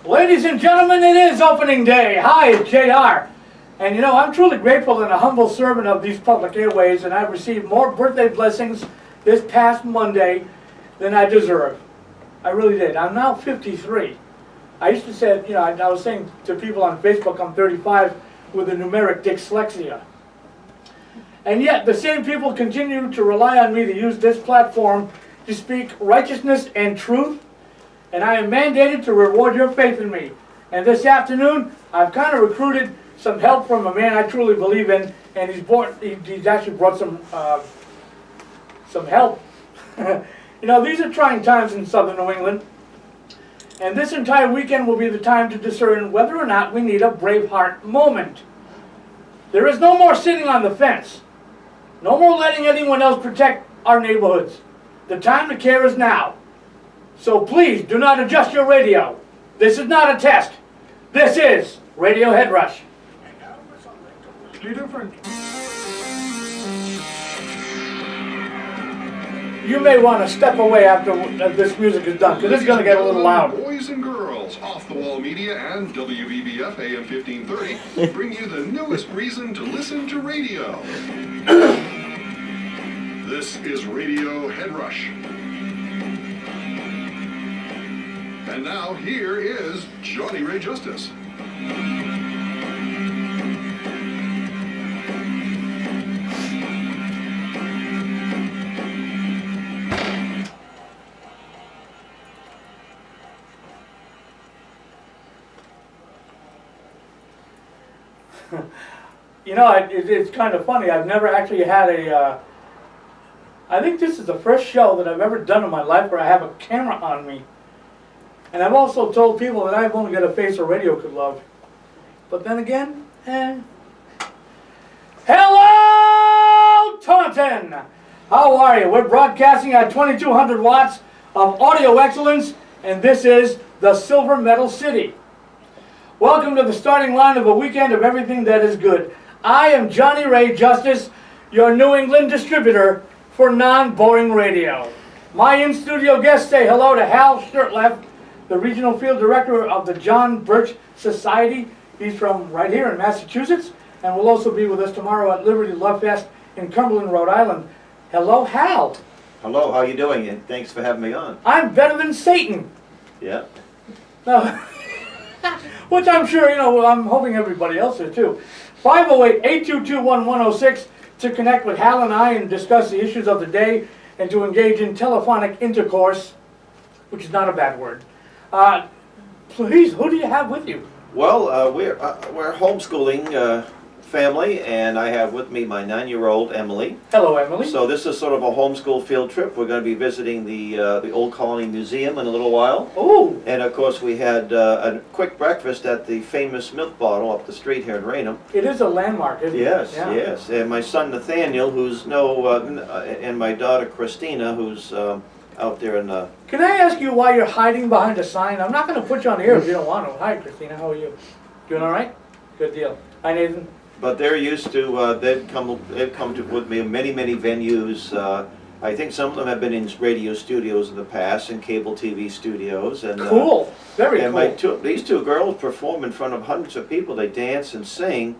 Ladies and gentlemen, it is opening day. Hi, it's JR. And you know, I'm truly grateful and a humble servant of these public airways, and I've received more birthday blessings this past Monday than I deserve. I really did. I'm now 53. I used to say, you know, I was saying to people on Facebook, I'm 35 with a numeric dyslexia. And yet, the same people continue to rely on me to use this platform to speak righteousness and truth, and I am mandated to reward your faith in me. And this afternoon, I've kind of recruited some help from a man I truly believe in, and he's actually brought some help. You know, these are trying times in southern New England, and this entire weekend will be the time to discern whether or not we need a Braveheart moment. There is no more sitting on the fence. No more letting anyone else protect our neighborhoods. The time to care is now. So please do not adjust your radio. This is not a test. This is Radio Head Rush. Be different. You may want to step away after this music is done, because it's going to get a little loud. Boys and girls, Off the Wall Media and WVBF AM 1530 bring you the newest reason to listen to radio. This is Radio Head Rush. And now here is Johnny Ray Justus. You know, it's kind of funny. I've never actually had I think this is the first show that I've ever done in my life where I have a camera on me. And I've also told people that I've only got a face a radio could love. But then again, Hello, Taunton! How are you? We're broadcasting at 2200 watts of audio excellence, and this is the Silver Medal City. Welcome to the starting line of a weekend of everything that is good. I am Johnny Ray Justus, your New England distributor for non-boring radio. My in-studio guests say hello to Hal Shurtleff, the regional field director of the John Birch Society. He's from right here in Massachusetts, and will also be with us tomorrow at Liberty Love Fest in Cumberland, Rhode Island. Hello, Hal. Hello, how you doing? And thanks for having me on. I'm better than Satan. Yeah. No. Which I'm sure, you know, I'm hoping everybody else is too. 508-822-1106 to connect with Hal and I and discuss the issues of the day and to engage in telephonic intercourse, which is not a bad word. Please, who do you have with you? Well, we're homeschooling family, and I have with me my 9-year-old Emily. Hello, Emily. So this is sort of a homeschool field trip. We're going to be visiting the Old Colony Museum in a little while. Ooh. And of course we had a quick breakfast at the famous Milk Bottle up the street here in Raynham. It is a landmark, isn't Yes, it? Yeah. yes. And my son Nathaniel, who's and my daughter Christina, who's out there in the... Can I ask you why you're hiding behind a sign? I'm not going to put you on the air if you don't want to. Hi, Christina. How are you? Doing all right? Good deal. Hi, Nathan. But they're used to, they've come with me in many venues. I think some of them have been in radio studios in the past, and cable TV studios. And cool. Very cool. These two girls perform in front of hundreds of people. They dance and sing,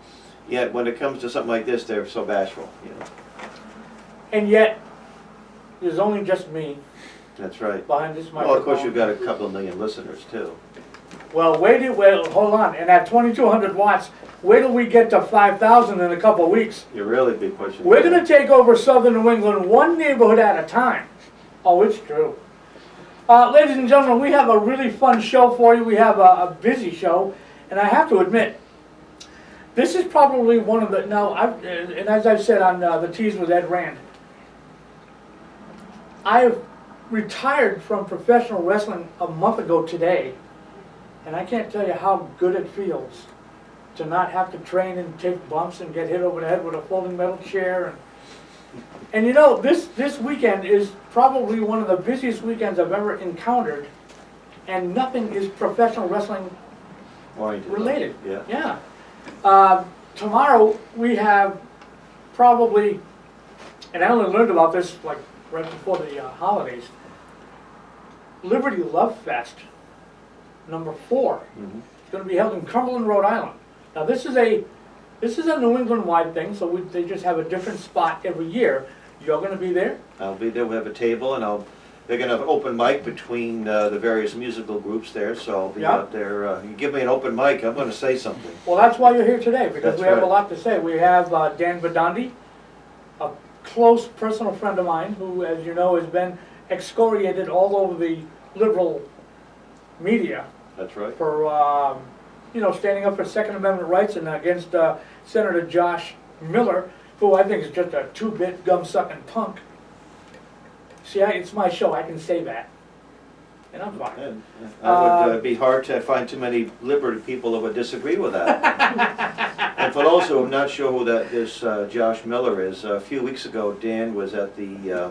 yet when it comes to something like this, they're so bashful. You know. And yet, there's only just me. That's right. Behind this microphone. Well, of course, you've got a couple of million listeners too. Well, hold on. And at 2200 watts, wait till we get to 5,000 in a couple of weeks. You really be pushing. We're going to take over southern New England one neighborhood at a time. Oh, it's true. Ladies and gentlemen, we have a really fun show for you. We have a busy show. And I have to admit, this is probably one of the... Now, and as I've said on the Tease with Ed Rand, I've retired from professional wrestling a month ago today. And I can't tell you how good it feels to not have to train and take bumps and get hit over the head with a folding metal chair. And you know, this weekend is probably one of the busiest weekends I've ever encountered, and nothing is professional wrestling related. Yeah. Tomorrow we have probably, and I only learned about this like right before the holidays, Liberty Love Fest number 4. Mhm. It's going to be held in Cumberland, Rhode Island. Now this is a New England-wide thing, so they just have a different spot every year. You're going to be there? I'll be there, we have a table, and they're gonna have an open mic between the various musical groups there, so I'll be Yeah. out there. You give me an open mic, I'm gonna say something. Well, that's why you're here today, because That's we have a right. lot to say. We have Dan Vedandi, a close personal friend of mine, who, as you know, has been excoriated all over the liberal media That's right. for, standing up for Second Amendment rights and against Senator Josh Miller, who I think is just a two-bit gum-sucking punk. See, it's my show, I can say that. And I'm fine. And I would be hard to find too many liberal people that would disagree with that. And for those who are not sure who this Josh Miller is, a few weeks ago, Dan was at the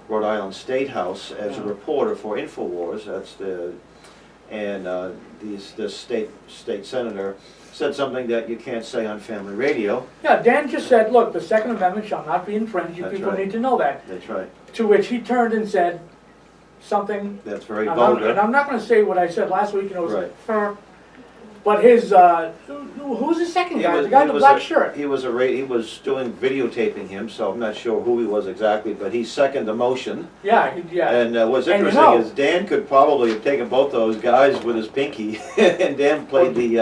Rhode Island State House as a reporter for InfoWars. The state senator said something that you can't say on family radio. Yeah, Dan just said, look, the Second Amendment shall not be infringed, you That's people right. need to know that. That's right. To which he turned and said something. That's very And vulgar. I'm not gonna say what I said last week, it was, Right. but his, who's the second guy? The guy in the black shirt? He was doing videotaping him, so I'm not sure who he was exactly, but he seconded the motion. Yeah, yeah. And what's And you interesting know- is Dan could probably have taken both those guys with his pinky, and Dan played he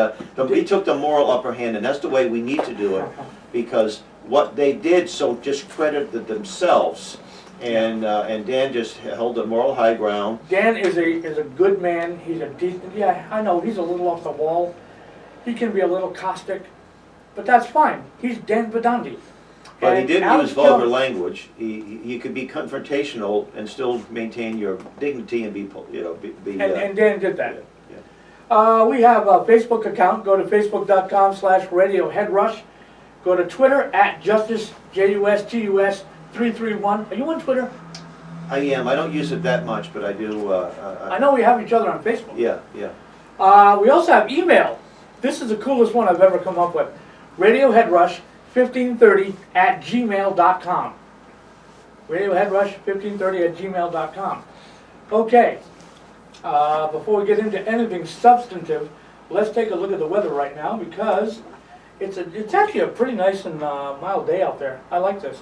took the moral upper hand, and that's the way we need to do it, because what they did so discredited themselves, and Dan just held the moral high ground. Dan is a good man, he's a decent, yeah, I know, he's a little off the wall. He can be a little caustic, but that's fine. He's Dan Vedandi. But he And did Alex use vulgar Jones- language. You could be confrontational and still maintain your dignity and be. And Dan did that. Yeah. We have a Facebook account. Go to facebook.com/RadioHeadRush. Go to Twitter @Justus, JUSTUS 331. Are you on Twitter? I am. I don't use it that much, but I do. I know we have each other on Facebook. Yeah, yeah. We also have email. This is the coolest one I've ever come up with. RadioHeadRush1530 @gmail.com. RadioHeadRush1530 @gmail.com. Okay. Before we get into anything substantive, let's take a look at the weather right now, because it's actually a pretty nice and mild day out there. I like this.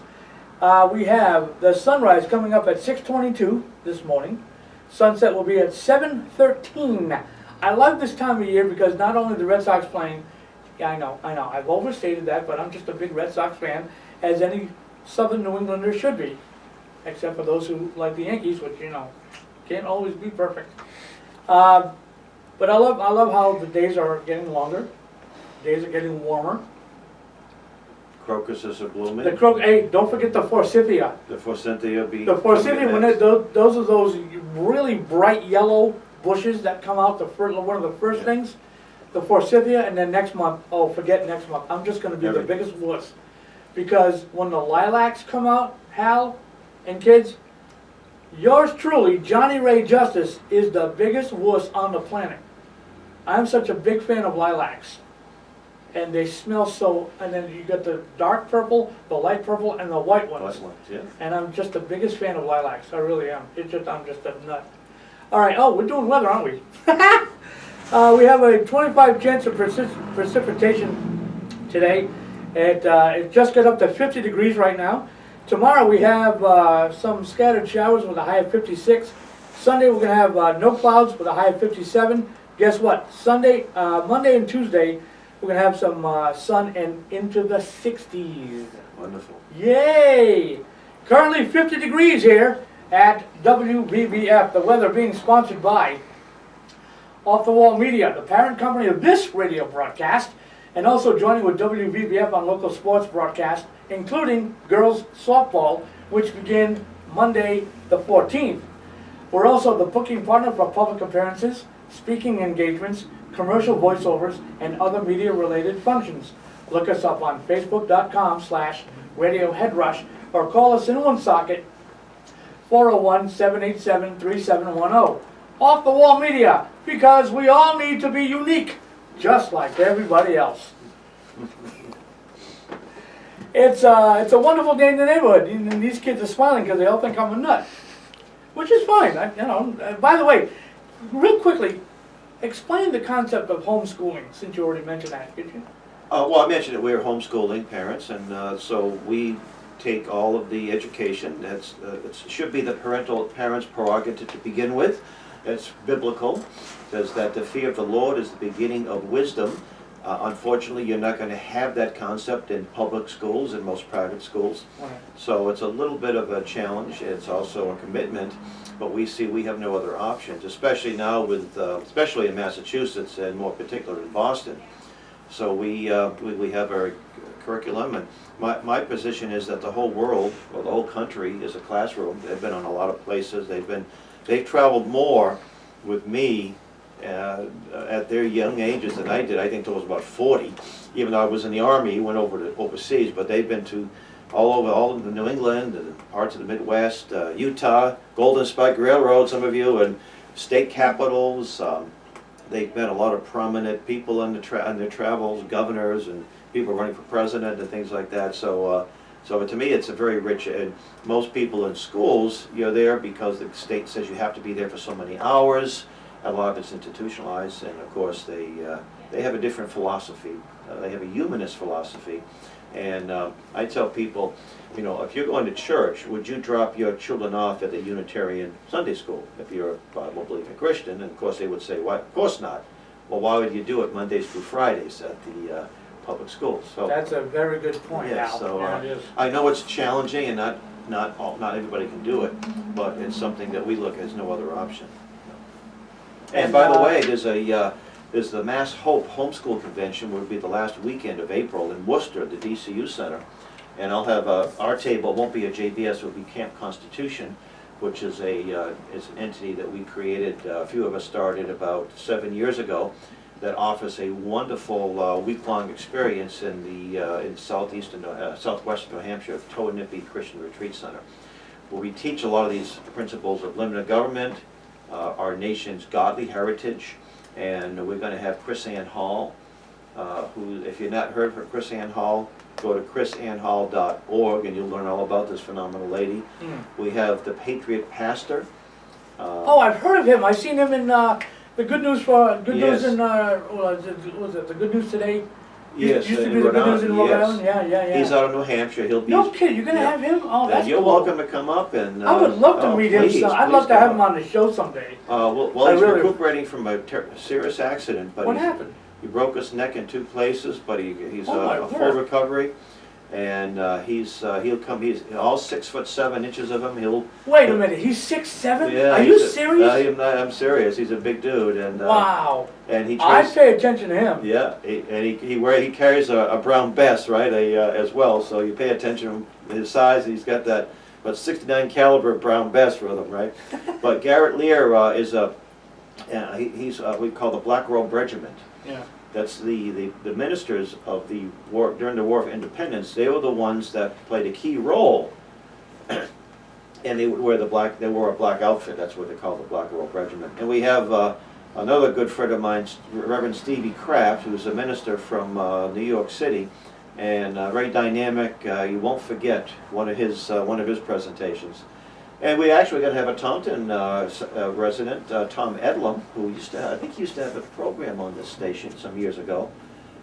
We have the sunrise coming up at 6:22 this morning. Sunset will be at 7:13. I love this time of year because not only the Red Sox playing, yeah, I know, I've overstated that, but I'm just a big Red Sox fan, as any Southern New Englander should be, except for those who like the Yankees, which, can't always be perfect. But I love how the days are getting longer, days are getting warmer. Crocuses are blooming. Hey, don't forget the forsythia. The forsythia be. The forsythia, when those are those really bright yellow bushes that come out one of the first things, the forsythia, and then next month, forget next month, I'm just gonna be the biggest wuss. Because when the lilacs come out, Hal and kids, yours truly, Johnny Ray Justus, is the biggest wuss on the planet. I'm such a big fan of lilacs. And they smell so, and then you got the dark purple, the light purple, and the white ones. White ones, yeah. And I'm just the biggest fan of lilacs, I really am. I'm just a nut. All right, we're doing weather, aren't we? We have a 25 chance of precipitation today. It just got up to 50 degrees right now. Tomorrow we have some scattered showers with a high of 56. Sunday we're going to have no clouds with a high of 57. Guess what? Monday and Tuesday we're going to have some sun and into the 60s. Wonderful. Yay! Currently 50 degrees here at WBBF. The weather being sponsored by Off the Wall Media, the parent company of this radio broadcast, and also joining with WBBF on local sports broadcast, including girls softball, which begin Monday the 14th. We're also the booking partner for public appearances, speaking engagements, commercial voiceovers, and other media-related functions. Look us up on Facebook.com/RadioHeadRush or call us in Woonsocket, 401-787-3710. Off the Wall Media, because we all need to be unique, just like everybody else. It's a wonderful day in the neighborhood, and these kids are smiling because they all think I'm a nut, which is fine. By the way, real quickly, Explain the concept of homeschooling, since you already mentioned that, did you? Well, I mentioned that we're homeschooling parents, and so we take all of the education. It should be the parents' prerogative to begin with. It's biblical. It says that the fear of the Lord is the beginning of wisdom. Unfortunately, you're not going to have that concept in public schools and most private schools. Right. So it's a little bit of a challenge. It's also a commitment, but we see we have no other options, especially now with, especially in Massachusetts and more particularly in Boston. So we have our curriculum, and my position is that the whole world, or the whole country, is a classroom. They've been on a lot of places. They've traveled more with me at their young ages than I did. I think I was about 40, even though I was in the Army, went over to overseas, but they've been to all of New England and parts of the Midwest, Utah, Golden Spike Railroad, some of you, and state capitals. They've met a lot of prominent people on their travels, governors and people running for president and things like that. So to me, it's a very rich, and most people in schools, you're there because the state says you have to be there for so many hours. A lot of it's institutionalized, and of course they have a different philosophy. They have a humanist philosophy. And I tell people, you know, if you're going to church, would you drop your children off at the Unitarian Sunday school if you're a Bible-believing Christian? And of course they would say, why? Of course not. Well, why would you do it Mondays through Fridays at the public schools? So That's a very good point, yeah, Al. so Yeah, it is. I know it's challenging, and not everybody can do it, but it's something that we look at as no other option. And by the way, there's the Mass Hope Homeschool Convention, will be the last weekend of April in Worcester, the DCU Center. And I'll have our table, won't be a JBS, it will be Camp Constitution, which is an entity that we created, a few of us started about 7 years ago, that offers a wonderful week-long experience in southwestern New Hampshire, Taunton Christian Retreat Center, where we teach a lot of these principles of limited government, our nation's godly heritage, and we're going to have Chris Ann Hall, who, if you've not heard from Chris Ann Hall, go to chrisannhall.org and you'll learn all about this phenomenal lady. We have the Patriot Pastor. Oh, I've heard of him. I've seen him in the Good News Yes. News in was it the Good News Today? Yes, Used to in be the Rhode Good News in Rhode Island, Island. Yeah. He's out of New Hampshire. He'll be. No kidding, you're gonna Yeah. have him? Oh, that's You're cool. welcome to come up and. I would love to meet him. Please, I'd love to come have him up. on the show someday. Well, I he's really- recuperating from a serious accident, but What happened? he broke his neck in 2 places, but he's Oh, my a full word. recovery, and he'll come. He's all 6'7" of him. He'll. Wait a minute, he's 6'7"? Yeah, Are you he's serious? I'm serious. He's a big dude, and Wow. and he I trains. pay attention to him. Yeah, he carries a brown vest, right, as well. So you pay attention to his size. He's got that, but 69 caliber brown vest with him, right? But Garrett Lear is he's we call the Black Robe Regiment. Yeah. That's the ministers of the war during the War of Independence. They were the ones that played a key role, and they would wear they wore a black outfit. That's what they call the Black Robe Regiment. And we have another good friend of mine, Reverend Stevie Kraft, who's a minister from New York City, and very dynamic. You won't forget one of his presentations. And we actually going to have a Taunton resident, Tom Edlum, who I think he used to have a program on this station some years ago.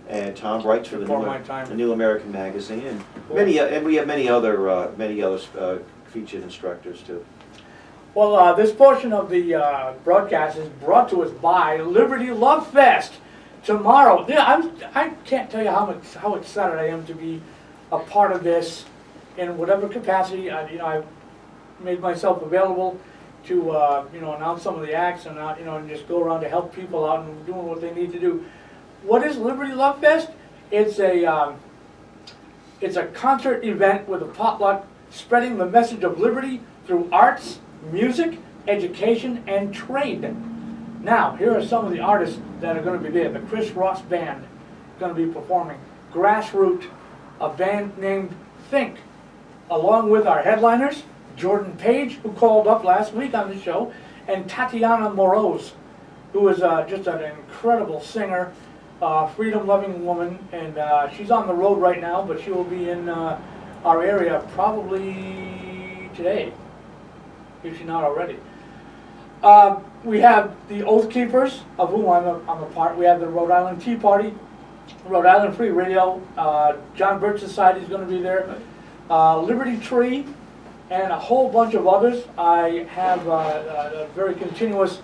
And Tom writes for Before my time. the New American Magazine, and Cool. and we have many other featured instructors too. Well, this portion of the broadcast is brought to us by Liberty Love Fest tomorrow. Yeah, I can't tell you how excited I am to be a part of this in whatever capacity. I've made myself available to announce some of the acts and and just go around to help people out and doing what they need to do. What is Liberty Love Fest? It's a concert event with a potluck spreading the message of liberty through arts, music, education, and trade. Now, here are some of the artists that are going to be there. The Chris Ross Band is going to be performing. Grassroot, a band named Think, along with our headliners, Jordan Page, who called up last week on the show, and Tatiana Moroz, who is just an incredible singer, freedom-loving woman, and she's on the road right now, but she will be in our area probably today, if she's not already. We have the Oath Keepers, of whom I'm a part. We have the Rhode Island Tea Party, Rhode Island Free Radio, John Birch Society is going to be there, Liberty Tree, and a whole bunch of others. I have a very continuous,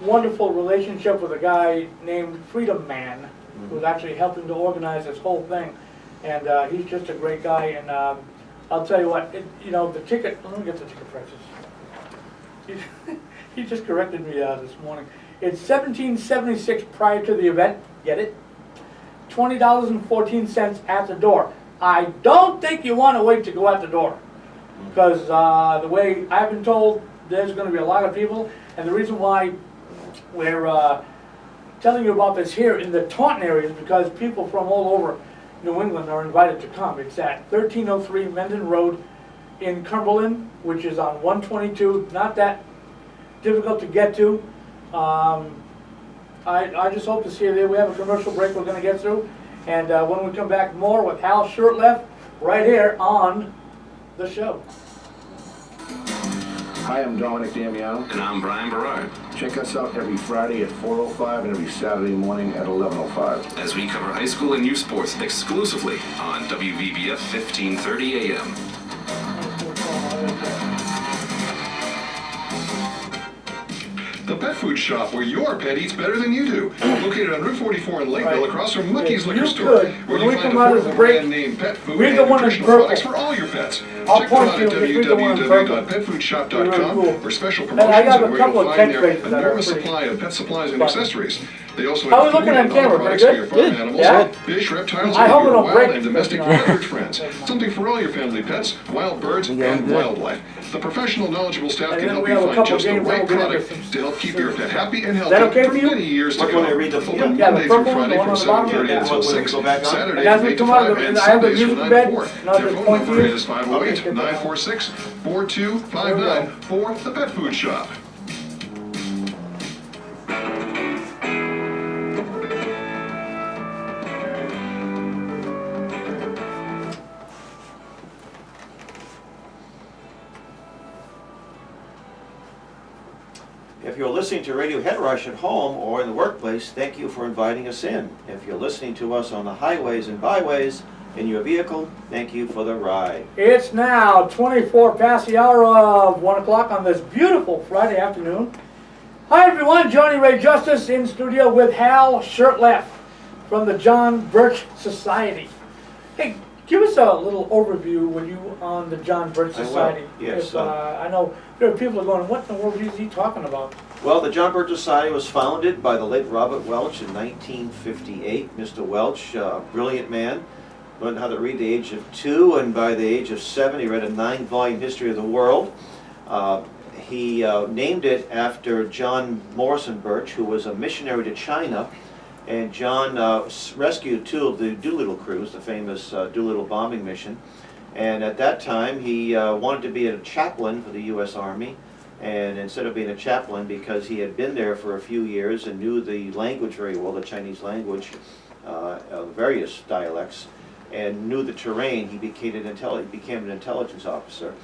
wonderful relationship with a guy named Freedom Man, who's actually helping to organize this whole thing. And he's just a great guy. And I'll tell you what, the ticket, let me get the ticket prices. He just corrected me this morning. It's $17.76 prior to the event, get it? $20.14 at the door. I don't think you want to wait to go out the door, because the way I've been told, there's going to be a lot of people, and the reason why we're telling you about this here in the Taunton area is because people from all over New England are invited to come. It's at 1303 Mendon Road in Cumberland, which is on 122, not that difficult to get to. I just hope to see you there. We have a commercial break we're going to get through, and when we come back, more with Hal Shurtleff right here on the show. Hi, I'm Dominic Damiano. And I'm Brian Berard. Check us out every Friday at 4:05 and every Saturday morning at 11:05. As we cover high school and youth sports exclusively on WVBF 1530 AM. The Pet Food Shop, where your pet eats better than you do. Located on Route 44 in Lakeville, Right. across from Lucky's If Liquor you Store, could, where when you we find come out of the affordable break, brand name pet food read and the one in nutritional purple. products for all your pets. I'll Check them point out you at if you read the one in purple. www.petfoodshop.com Very cool. for special And I promotions got a and where couple you'll of find their catchphrases that are enormous pretty supply of pet supplies and fun. accessories. They also How have we looking food on and camera? other Pretty products for good? your farm Good. animals, Yeah. fish, reptiles, I and hope your we don't wild break and domestic this, you know. feathered friends. Something for all your family pets, wild birds, and wildlife. The professional, knowledgeable staff And can then help we you have a find couple just the games right that we'll get product into some to help keep your pet serious happy and Is healthy that okay for for you? many years to Which one I come. read the Open Yeah, the Monday through purple one, Friday the one from on the bottom 7:30 here. until When we 6, go back on? Saturday And as from we 8 to come out of 5, the- and I have the Sundays from music 9 bed, to 4. and I'll Their just phone point to number you. is 508-946-4259 for the Pet Food Shop. If you're listening to Radio Head Rush at home or in the workplace, thank you for inviting us in. If you're listening to us on the highways and byways in your vehicle, thank you for the ride. It's now 24 past the hour of 1 o'clock on this beautiful Friday afternoon. Hi everyone, Johnny Ray Justus in studio with Hal Shurtleff from the John Birch Society. Hey, give us a little overview, will you, on the John Birch I will, Society? yes, If, I know there are people are going, what in the world is he talking about? Well, the John Birch Society was founded by the late Robert Welch in 1958. Mr. Welch, a brilliant man, learned how to read at the age of 2, and by the age of 7 he read a 9-volume history of the world. He named it after John Morrison Birch, who was a missionary to China, and John rescued 2 of the Doolittle crews, the famous Doolittle bombing mission. And at that time he wanted to be a chaplain for the U.S. Army, and instead of being a chaplain, because he had been there for a few years and knew the language very well, the Chinese language, various dialects, and knew the terrain, he became an intelligence officer.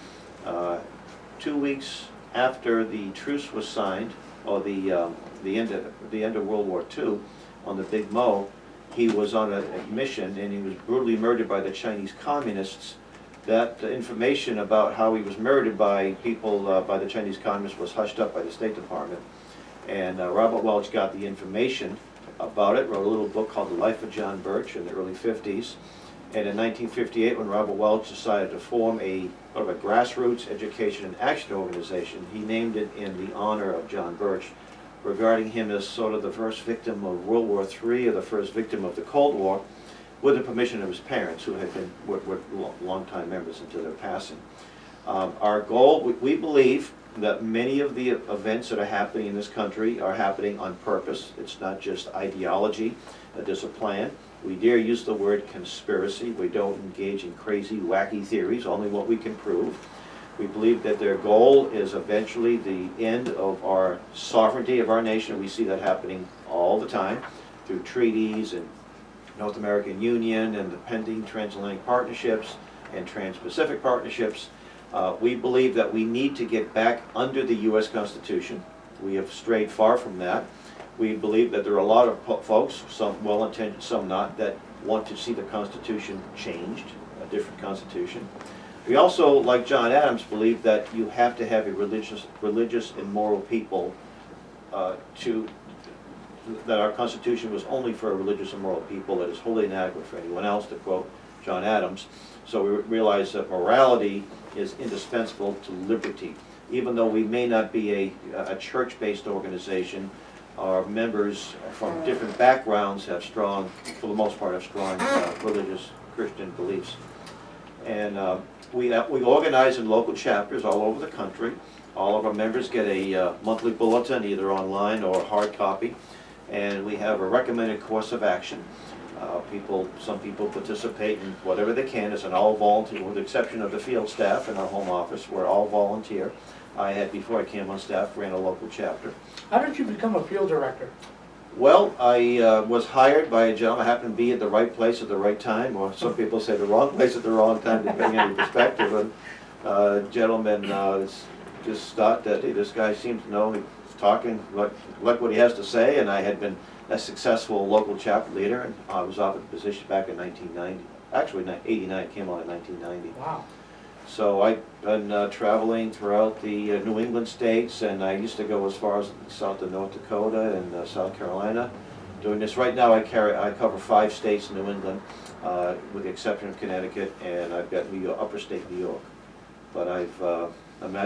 2 weeks after the truce was signed, or the end of World War II, on the Big Mo, he was on a mission and he was brutally murdered by the Chinese communists. That information about how he was murdered by people, by the Chinese communists, was hushed up by the State Department. And Robert Welch got the information about it, wrote a little book called The Life of John Birch in the early 50s. And in 1958, when Robert Welch decided to form a sort of a grassroots education and action organization, he named it in the honor of John Birch, regarding him as sort of the first victim of World War III, or the first victim of the Cold War, with the permission of his parents, who had been were longtime members until their passing. Our goal, we believe that many of the events that are happening in this country are happening on purpose. It's not just ideology, there's a plan. We dare use the word conspiracy. We don't engage in crazy, wacky theories, only what we can prove. We believe that their goal is eventually the end of our sovereignty of our nation. We see that happening all the time through treaties and North American Union and the pending transatlantic partnerships and trans-Pacific partnerships. We believe that we need to get back under the U.S. Constitution. We have strayed far from that. We believe that there are a lot of folks, some well-intentioned, some not, that want to see the Constitution changed, a different Constitution. We also, like John Adams, believe that you have to have a religious and moral people that our Constitution was only for a religious and moral people, that is wholly inadequate for anyone else, to quote John Adams. So we realize that morality is indispensable to liberty. Even though we may not be a church-based organization, our members from different backgrounds have strong, for the most part, have strong religious Christian beliefs. And we organize in local chapters all over the country. All of our members get a monthly bulletin, either online or hard copy. And we have a recommended course of action. Some people participate in whatever they can. It's an all volunteer, with the exception of the field staff in our home office. We're all volunteer. I had, before I came on staff, ran a local chapter. How did you become a field director? Well, I was hired by a gentleman. I happened to be at the right place at the right time, or some people say the wrong place at the wrong time, depending on your perspective. And a gentleman just thought that, hey, this guy seems to know, he's talking, like what he has to say, and I had been a successful local chapter leader, and I was offered the position back in 1990. Actually, 89, came on in 1990. Wow. So I've been traveling throughout the New England states, and I used to go as far as south of North Dakota and South Carolina. Doing this right now, I cover 5 states in New England, with the exception of Connecticut, and I've got New York, upper state New York. But I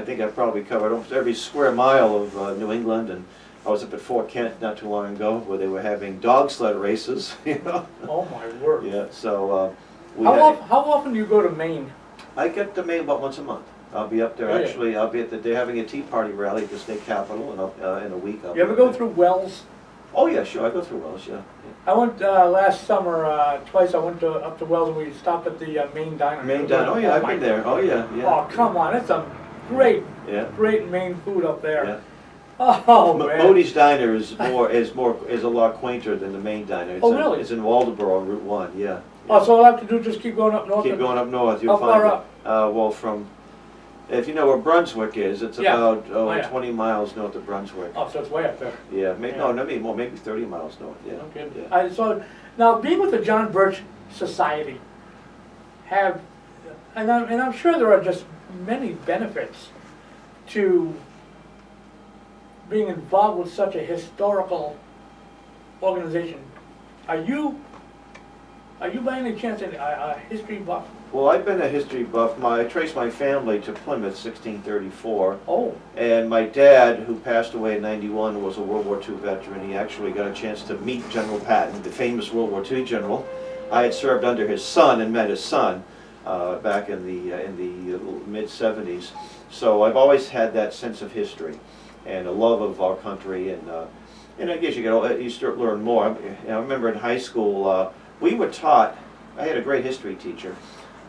think I've probably covered almost every square mile of New England, and I was up at Fort Kent not too long ago, where they were having dog sled races. You know. Oh my word. Yeah. So how often do you go to Maine? I get to Maine about once a month. I'll be up there. Really? Actually, I'll be they're having a Tea Party rally at the state capitol in a week. You ever go through Wells? Oh yeah, sure. I go through Wells. Yeah. I went last summer twice. I went up to Wells, and we stopped at the Maine Diner. Maine Diner. Oh yeah, I've been there. Oh yeah, yeah. Oh come on, it's some great Maine food up there. Yeah. Oh man. Bodie's Diner is a lot quainter than the Maine Diner. It's really? It's in Waldoboro on Route 1. Yeah. Oh, so all I have to do is just keep going up north? Keep going up north. You'll How find far it. up? Well, if you know where Brunswick is, it's about 20 miles north of Brunswick. Oh, so it's way up there. Yeah, maybe more, maybe 30 miles north. Yeah. Okay. Yeah. So now, being with the John Birch Society, and I'm sure there are just many benefits to being involved with such a historical organization. Are you by any chance a history buff? Well, I've been a history buff. I traced my family to Plymouth, 1634. Oh. And my dad, who passed away in '91, was a World War II veteran. He actually got a chance to meet General Patton, the famous World War II general. I had served under his son and met his son back in the mid-'70s. So I've always had that sense of history and a love of our country. And I guess you start learn more. I remember in high school, we were taught. I had a great history teacher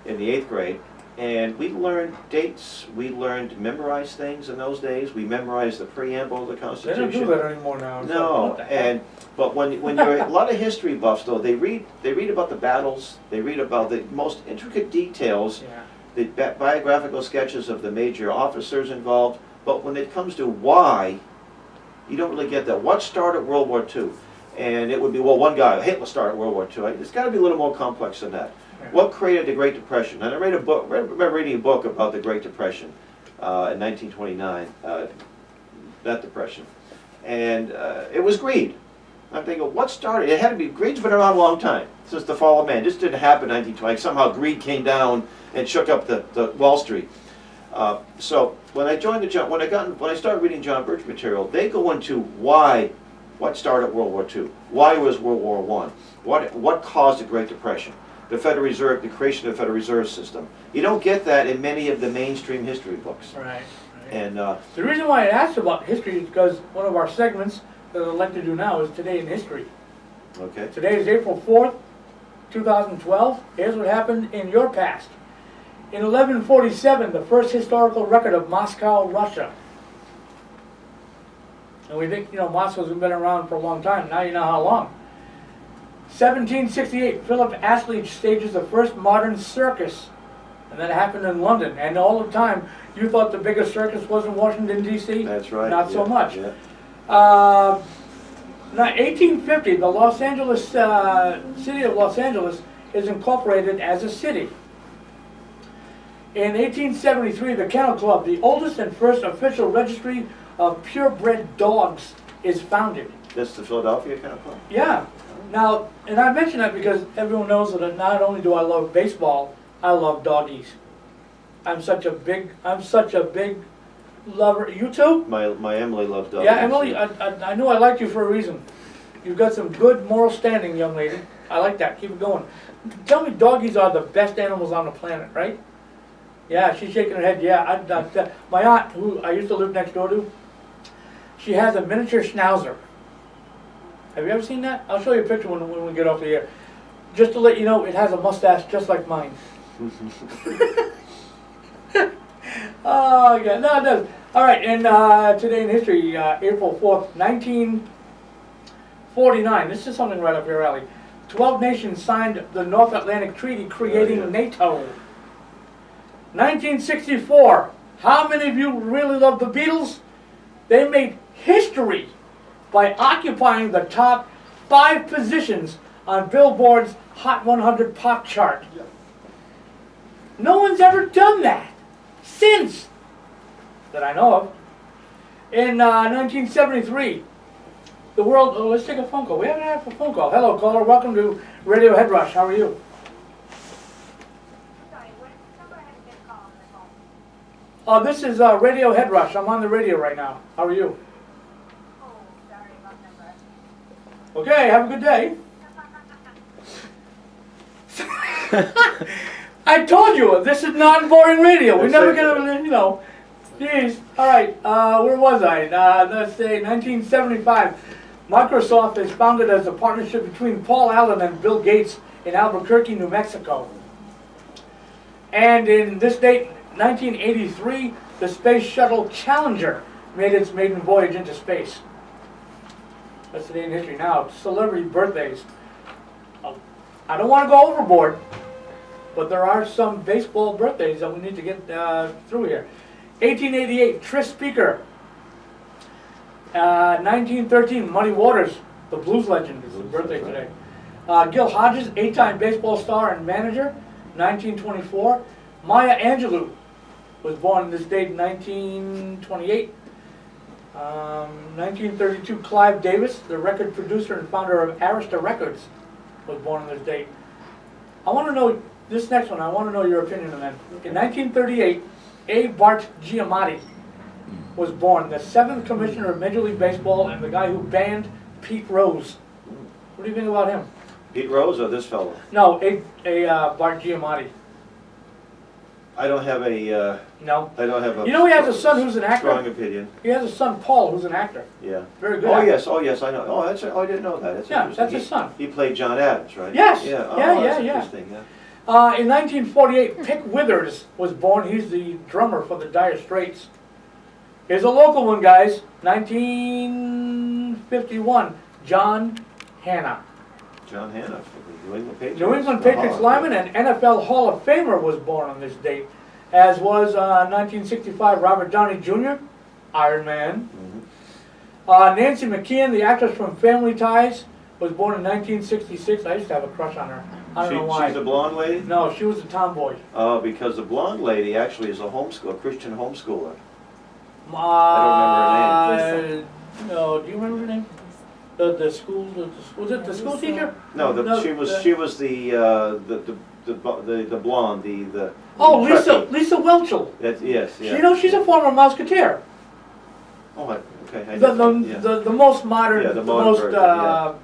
in the 8th grade, and we learned dates. We learned to memorize things in those days. We memorized the preamble of the Constitution. They don't do that anymore now. No, but when you're a lot of history buffs, though, they read about the battles. They read about the most intricate details, the biographical sketches of the major officers involved. But when it comes to why, you don't really get that. What started World War II? And it would be, well, one guy, Hitler started World War II. It's got to be a little more complex than that. What created the Great Depression? And I remember reading a book about the Great Depression in 1929, that depression. And it was greed. I'm thinking, what started? It had to be, greed's been around a long time, since the fall of man. This didn't happen in 1920. Somehow greed came down and shook up the Wall Street. So when I started reading John Birch material, they go into what started World War II? Why was World War I? What caused the Great Depression? The Federal Reserve, the creation of the Federal Reserve System. You don't get that in many of the mainstream history books. Right. And the reason why I asked about history is because one of our segments that I'd like to do now is Today in History. Okay. Today is April 4th, 2012. Here's what happened in your past. In 1147, the first historical record of Moscow, Russia. And we think, Moscow's been around for a long time. Now you know how long. 1768, Philip Astley stages the first modern circus. And that happened in London. And all the time, you thought the biggest circus was in Washington, D.C.? That's right. Not so much. Yeah. Now, 1850, the Los Angeles, city of Los Angeles is incorporated as a city. In 1873, the Kennel Club, the oldest and first official registry of purebred dogs, is founded. That's the Philadelphia kind of club? Yeah. Now, and I mention that because everyone knows that not only do I love baseball, I love doggies. I'm such a big lover. You too? My Emily loves dogs. Yeah, Emily, I knew I liked you for a reason. You've got some good moral standing, young lady. I like that. Keep it going. Tell me doggies are the best animals on the planet, right? Yeah, she's shaking her head. Yeah, my aunt, who I used to live next door to, she has a miniature schnauzer. Have you ever seen that? I'll show you a picture when we get off the air. Just to let you know, it has a mustache just like mine. Oh, yeah, no, it does. All right, and today in history, April 4th, 1949. This is something right up your alley. 12 nations signed the North Atlantic Treaty creating NATO. 1964. How many of you really love the Beatles? They made history by occupying the top 5 positions on Billboard's Hot 100 pop chart. No one's ever done that since, that I know of. In 1973, the world, let's take a phone call. We haven't had a phone call. Hello, caller. Welcome to Radio Head Rush. How are you? Sorry, what number has been called on the phone? This is Radio Head Rush. I'm on the radio right now. How are you? Oh, sorry about number. Okay, have a good day. I told you, this is non-boring radio. We're never gonna, you know. Jeez. All right, where was I? Let's say 1975. Microsoft is founded as a partnership between Paul Allen and Bill Gates in Albuquerque, New Mexico. And in this date, 1983, the Space Shuttle Challenger made its maiden voyage into space. That's today in history. Now, celebrity birthdays. I don't want to go overboard, but there are some baseball birthdays that we need to get through here. 1888, Tris Speaker. 1913, Muddy Waters, the blues legend, is his birthday today. Gil Hodges, 8-time baseball star and manager, 1924. Maya Angelou was born this date in 1928. 1932, Clive Davis, the record producer and founder of Arista Records, was born on this date. I want to know, this next one, I want to know your opinion on that. In 1938, A. Bart Giamatti was born, the 7th commissioner of Major League Baseball and the guy who banned Pete Rose. What do you think about him? Pete Rose or this fellow? No, Bart Giamatti. I don't have a. No. I don't have a. You know he has a son who's an actor? Strong opinion. He has a son, Paul, who's an actor. Yeah. Very good Oh actor. yes, I know. Oh, that's. Oh, I didn't know that. That's Yeah, interesting. that's his son. He played John Adams, right? Yes. Yeah. Oh, Yeah, that's yeah. interesting. Yeah. In 1948, Pick Withers was born. He's the drummer for the Dire Straits. Here's a local one, guys. 1951, John Hanna. John Hanna for the New England Patriots. New England Patriots lineman and NFL Hall of Famer was born on this date, as was 1965 Robert Downey Jr., Iron Man. Nancy McKeon, the actress from Family Ties, was born in 1966. I used to have a crush on her. I don't know why. She's a blonde lady? No, she was a tomboy. Because the blonde lady actually is a Christian homeschooler. I don't remember her name. No, do you remember her name? The school, was it the school teacher? No, she was the blonde, the Oh, preppy. Lisa Welchel. Yes, yeah. You know, she's a former Musketeer. Oh, okay. I The most modern, Yeah, the modern version, yeah.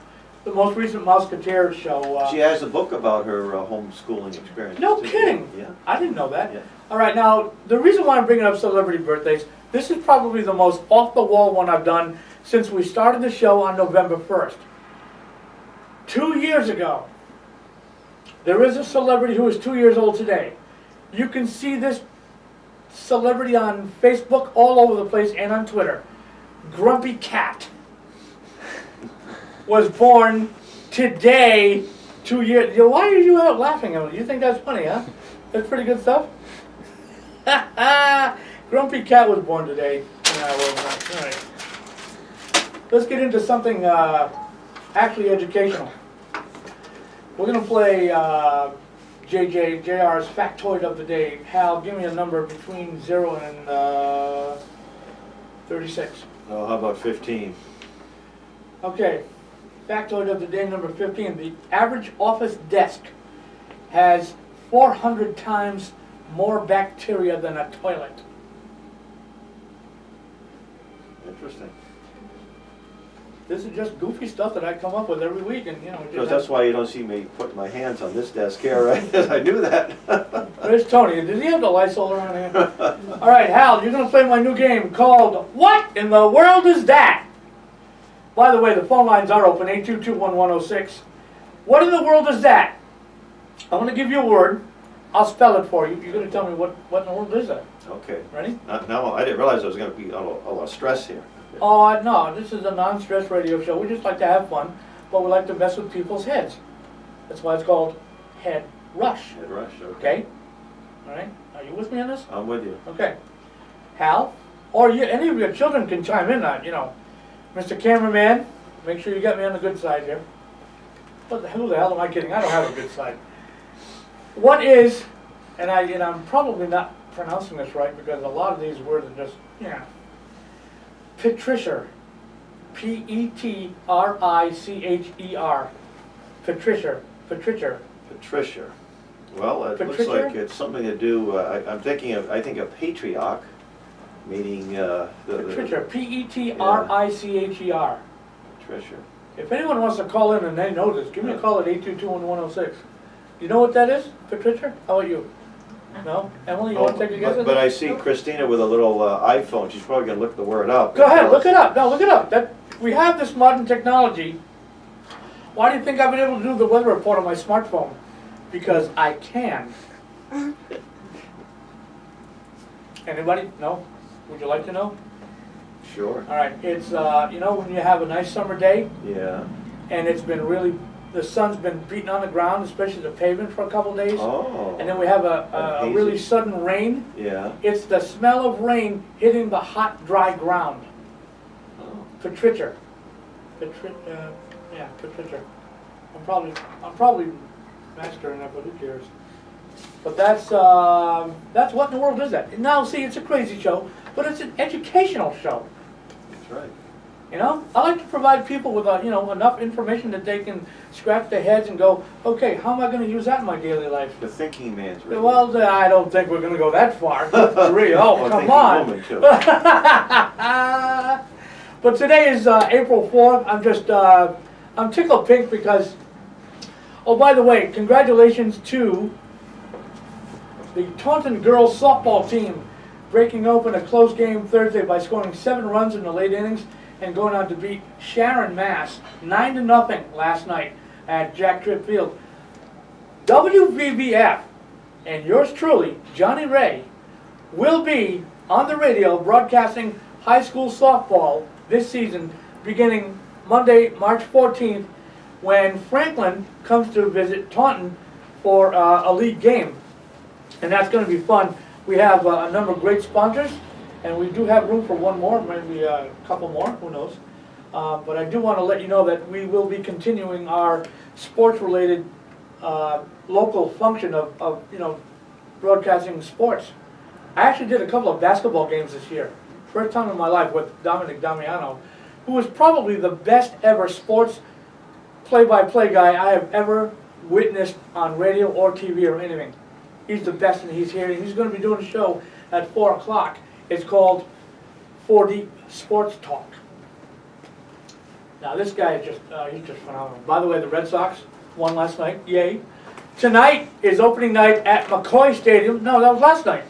the most recent Musketeer show. She has a book about her homeschooling experience. No too. kidding. Yeah. I didn't know that. Yeah. All right, now the reason why I'm bringing up celebrity birthdays, this is probably the most off-the-wall one I've done since we started the show on November 1st. 2 years ago, there is a celebrity who is 2 years old today. You can see this celebrity on Facebook all over the place and on Twitter. Grumpy Cat was born today, 2 years. Why are you out laughing at me? You think that's funny, huh? That's pretty good stuff. Grumpy Cat was born today. All right. let's get into something actually educational. We're gonna play JR's factoid of the day. Hal, give me a number between 0 and 36. Oh, how about 15? Okay, factoid of the day number 15. The average office desk has 400 times more bacteria than a toilet. Interesting. This is just goofy stuff that I come up with every week, and you know. Because that's why you don't see me put my hands on this desk here, right? I knew that. Where's Tony? Does he have the Lysol around here? All right, Hal, you're going to play my new game called What in the World Is That? By the way, the phone lines are open, 822-1106. What in the world is that? I'm going to give you a word. I'll spell it for you. You're going to tell me what in the world is that. Okay. Ready? No, I didn't realize there was going to be a lot of stress here. Oh, no, this is a non-stress radio show. We just like to have fun, but we like to mess with people's heads. That's why it's called Head Rush. Head rush, Okay? All right? Are you with me on this? I'm with you. Okay. Hal, or you, any of your children can chime in on, you know. Mr. Cameraman, make sure you get me on the good side here. Who the hell am I kidding? I don't have a good side. What is, and I'm probably not pronouncing this right because a lot of these words are just, yeah. Patricia. Petricher. Patricia. Patricia. Patricia. Well, it looks Patricia? like it's something to do, I think a patriarch, meaning Patricia. Petricher. Patricia. If anyone wants to call in and they know this, give me a call at 822-1106. You know what that is, Patricia? How about you? No? Emily, you want to take a guess at But that? I see Christina with a little iPhone. She's probably going to look the word up. Go ahead, look it up. No, look it up. We have this modern technology. Why do you think I've been able to do the weather report on my smartphone? Because I can. Anybody? No? Would you like to know? Sure. All right. It's, you know, when you have a nice summer day Yeah. and it's been really, the sun's been beating on the ground, especially the pavement for a couple days. Oh. And then we have a Hazy. really sudden rain. Yeah. It's the smell of rain hitting the hot, dry ground. Oh. Patricia. Yeah, Patricia. I'm probably mastering that, but who cares? But that's what in the world is that? Now, see, it's a crazy show, but it's an educational show. That's right. You know, I like to provide people with enough information that they can scratch their heads and go, okay, how am I going to use that in my daily life? The thinking man's radio. Well, I don't think we're going to go that far. Really? Oh, Or come thinking on. woman, too. But today is April 4th. I'm tickled pink because, oh, by the way, congratulations to the Taunton girls softball team breaking open a close game Thursday by scoring 7 runs in the late innings and going on to beat Sharon, Mass. 9-0 last night at Jack Tripp Field. WVBF and yours truly, Johnny Ray, will be on the radio broadcasting high school softball this season beginning Monday, March 14th when Franklin comes to visit Taunton for a league game. And that's going to be fun. We have a number of great sponsors, and we do have room for one more, maybe a couple more, who knows. But I do want to let you know that we will be continuing our sports-related local function of broadcasting sports. I actually did a couple of basketball games this year. First time in my life with Dominic Damiano, who was probably the best ever sports play-by-play guy I have ever witnessed on radio or TV or anything. He's the best, and he's here. And he's going to be doing a show at 4 o'clock. It's called 4D Sports Talk. Now this guy is he's just phenomenal. By the way, the Red Sox won last night. Yay. Tonight is opening night at McCoy Stadium. No, that was last night.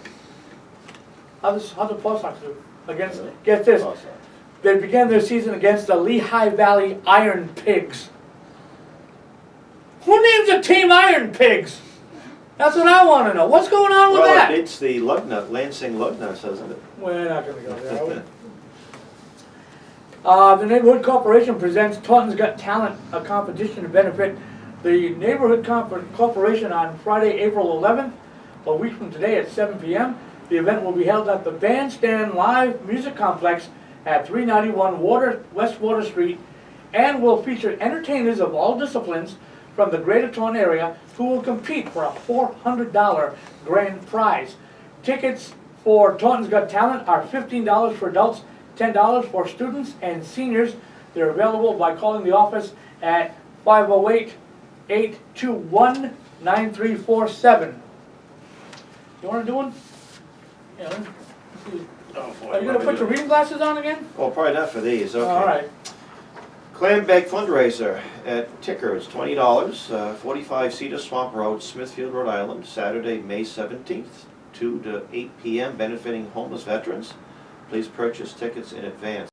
How'd the Paw Sox do? Against, get this, they began their season against the Lehigh Valley Iron Pigs. Who names a team Iron Pigs? That's what I want to know. What's going on with that? Well, it's the Lansing Lugnut, isn't it? We're not going to go there, are we? The Neighborhood Corporation presents Taunton's Got Talent, a competition to benefit the Neighborhood Corporation on Friday, April 11th, a week from today at 7 p.m. The event will be held at the Bandstand Live Music Complex at 391 West Water Street, and will feature entertainers of all disciplines from the greater Taunton area who will compete for a $400 grand prize. Tickets for Taunton's Got Talent are $15 for adults, $10 for students and seniors. They're available by calling the office at 508-821-9347. You want to do one? Yeah, let's see. Oh, boy, Are you gonna put your reading glasses on again? Well, probably not for these, okay. All right. Clam bake fundraiser at Tickers, $20, 45 Cedar Swamp Road, Smithfield, Rhode Island, Saturday, May 17th, 2 to 8 p.m., benefiting homeless veterans. Please purchase tickets in advance.